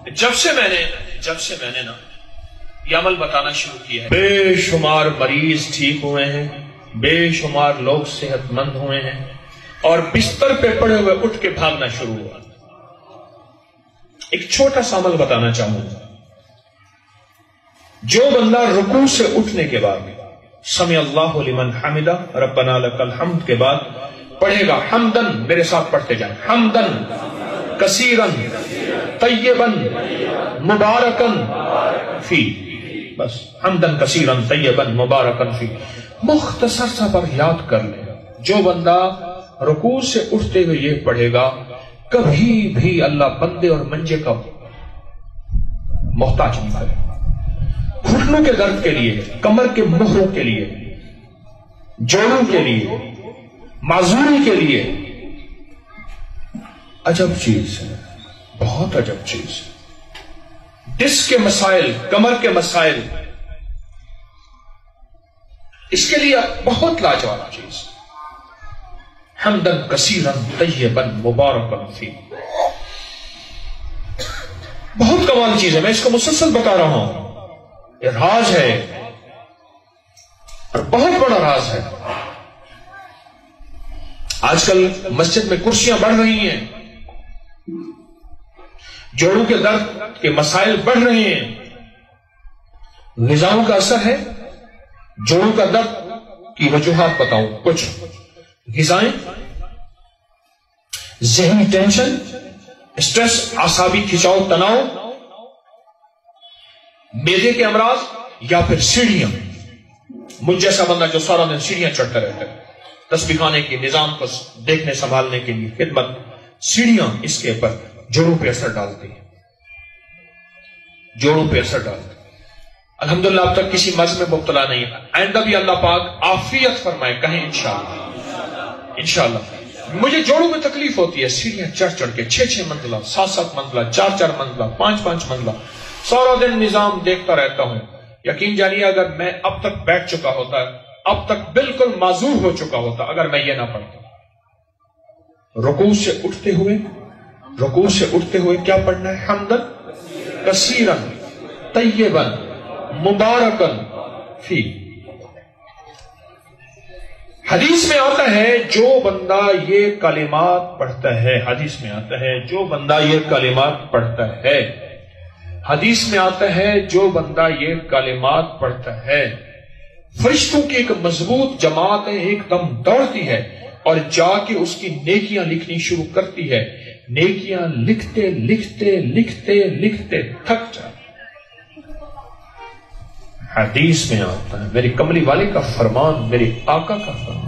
جب سے میں نے نا یہ عمل بتانا شروع کیا ہے، بے شمار مریض ٹھیک ہوئے ہیں، بے شمار لوگ صحت مند ہوئے ہیں، اور بستر پہ پڑے ہوئے اٹھ کے بھاگنا شروع ہوا۔ ایک چھوٹا سا عمل بتانا چاہوں گا، جو بندہ رکوع سے اٹھنے کے بعد سمع اللہ لمن حمدہ ربنا لک الحمد کے بعد پڑھے گا حمدن، میرے ساتھ پڑھتے جائیں، حمدن کثیرن طیبن مبارکن فی، بس حمدن کثیرن طیبن مبارکن فی، مختصر سا پر یاد کر لیں۔ جو بندہ رکوع سے اٹھتے ہوئے یہ پڑھے گا، کبھی بھی اللہ بندے اور منجے کا محتاج نہیں کرے۔ گھٹنوں کے درد کے لیے، کمر کے مہروں کے لیے، جوڑوں کے لیے، معذوری کے لیے، عجب چیز ہے، بہت عجب چیز ہے۔ ڈسک کے مسائل، کمر کے مسائل، اس کے لیے بہت لاجواب چیز، حمدن کثیرن طیبن مبارکن فی، بہت کمال چیز ہے۔ میں اس کو مسلسل بتا رہا ہوں، یہ راز ہے اور بہت بڑا راز ہے۔ آج کل مسجد میں کرسیاں بڑھ رہی ہیں، جوڑوں کے درد کے مسائل بڑھ رہے ہیں، غذاؤں کا اثر ہے۔ جوڑوں کا درد کی وجوہات بتاؤں کچھ، غذائیں، ذہنی ٹینشن، اسٹریس، اعصابی کھچاؤ تناؤ، معدے کے امراض، یا پھر سیڑھیاں۔ مجھ جیسا بندہ جو سارا دن سیڑھیاں چڑھتا رہتا ہے، تسبیح خانے کے نظام کو دیکھنے سنبھالنے کے لیے خدمت، سیڑھیاں اس کے اوپر جوڑوں پہ اثر ڈالتی ہیں، جوڑوں پہ اثر ڈالتی ہیں۔ الحمدللہ اب تک کسی مرض میں مبتلا نہیں ہے، آئندہ بھی اللہ پاک عافیت فرمائے، کہیں انشاءاللہ۔ انشاءاللہ مجھے جوڑوں میں تکلیف ہوتی ہے، سیڑھیاں چڑھ چڑھ کے 6 منزلہ، 7 منزلہ، 4 منزلہ، 5 منزلہ، سارا دن نظام دیکھتا رہتا ہوں۔ یقین جانیے اگر میں اب تک بیٹھ چکا ہوتا، اب تک بالکل معذور ہو چکا ہوتا اگر میں یہ نہ پڑھتا۔ رکوع سے اٹھتے ہوئے کیا پڑھنا ہے؟ حمدن کثیرن طیبن مبارکن فی۔ حدیث میں آتا ہے جو بندہ یہ کلمات پڑھتا ہے، حدیث میں آتا ہے جو بندہ یہ کلمات پڑھتا ہے، حدیث میں آتا ہے جو بندہ یہ کلمات پڑھتا ہے، فرشتوں کی ایک مضبوط جماعت ایک دم دوڑتی ہے اور جا کے اس کی نیکیاں لکھنی شروع کرتی ہے۔ نیکیاں لکھتے لکھتے لکھتے لکھتے تھک جاتے۔ حدیث میں آتا ہے، میری کملی والے کا فرمان، میرے آقا کا فرمان،